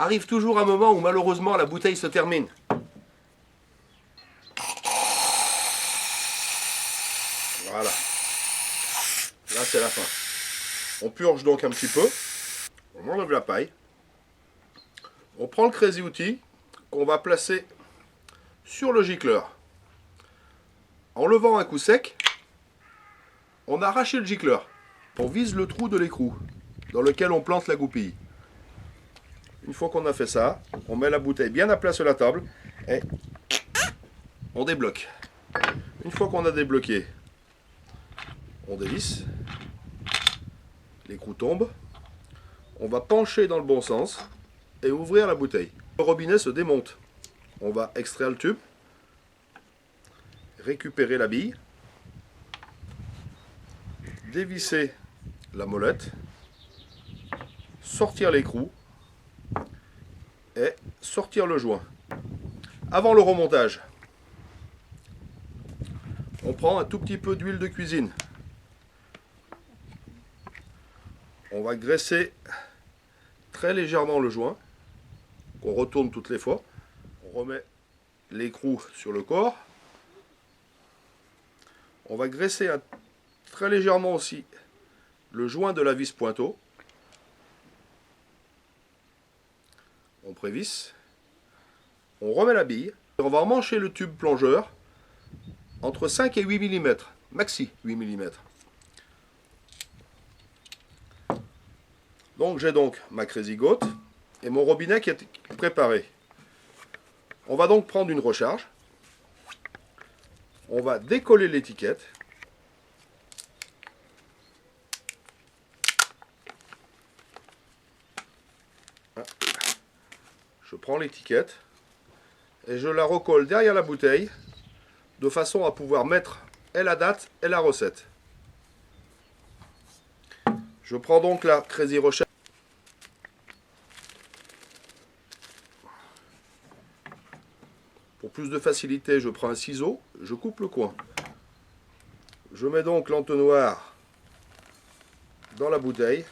arrive toujours un moment où malheureusement la bouteille se termine. Voilà. Là c'est la fin. On purge donc un petit peu. On enlève la paille. On prend le Crazy Outil qu'on va placer sur le gicleur. En levant un coup sec, on a arraché le gicleur. On vise le trou de l'écrou dans lequel on plante la goupille. Une fois qu'on a fait ça, on met la bouteille bien à plat sur la table et on débloque. Une fois qu'on a débloqué, on dévisse. L'écrou tombe. On va pencher dans le bon sens et ouvrir la bouteille. Le robinet se démonte. On va extraire le tube, récupérer la bille, dévisser la molette, sortir l'écrou et sortir le joint. Avant le remontage, on prend un tout petit peu d'huile de cuisine. On va graisser très légèrement le joint, qu'on retourne toutes les fois. On remet l'écrou sur le corps. On va graisser très légèrement aussi le joint de la vis pointeau. On prévisse. On remet la bille. On va emmancher le tube plongeur entre 5 et 8 mm. Maxi 8 mm. Donc j'ai ma Crazy Goat et mon robinet qui est préparé. On va donc prendre une recharge. On va décoller l'étiquette. Je prends l'étiquette et je la recolle derrière la bouteille de façon à pouvoir mettre et la date et la recette. Je prends donc la Crazy Recharge. Pour plus de facilité, je prends un ciseau, je coupe le coin. Je mets donc l'entonnoir dans la bouteille.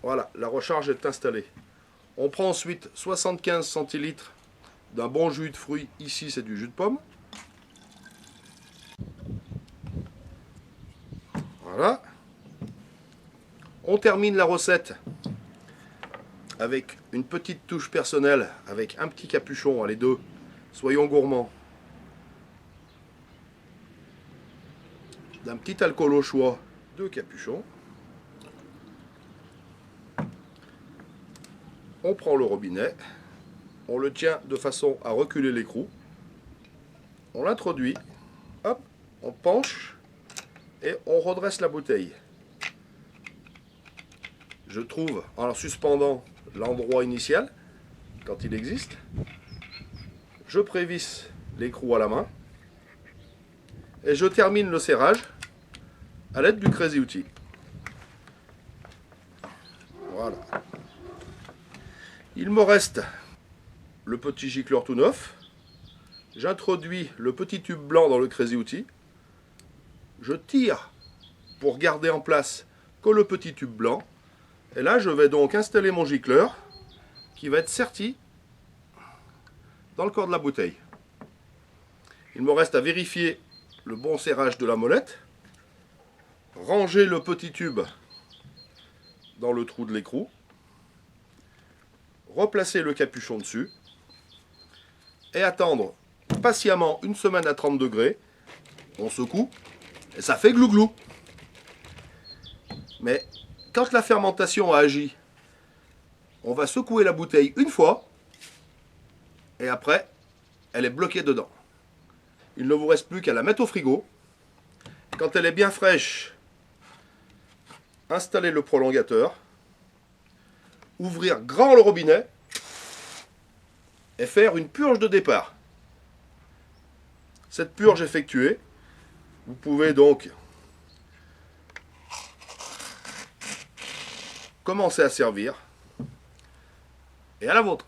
Voilà, la recharge est installée. On prend ensuite 75 centilitres d'un bon jus de fruits. Ici, c'est du jus de pomme. Voilà. On termine la recette avec une petite touche personnelle, avec un petit capuchon, les deux, soyons gourmands. D'un petit alcool au choix, 2 capuchons. On prend le robinet, on le tient de façon à reculer l'écrou. On l'introduit, hop, on penche et on redresse la bouteille. Je trouve, en suspendant l'endroit initial, quand il existe, je prévisse l'écrou à la main et je termine le serrage à l'aide du Crazy Outil. Voilà. Il me reste le petit gicleur tout neuf. J'introduis le petit tube blanc dans le Crazy Outil. Je tire pour garder en place que le petit tube blanc. Et là, je vais donc installer mon gicleur qui va être serti dans le corps de la bouteille. Il me reste à vérifier le bon serrage de la molette, ranger le petit tube dans le trou de l'écrou, replacer le capuchon dessus et attendre patiemment une semaine à 30 degrés. On secoue et ça fait glou-glou. Mais quand la fermentation a agi, on va secouer la bouteille une fois et après, elle est bloquée dedans. Il ne vous reste plus qu'à la mettre au frigo. Quand elle est bien fraîche, installer le prolongateur, ouvrir grand le robinet et faire une purge de départ. Cette purge effectuée, vous pouvez donc commencer à servir et à la vôtre.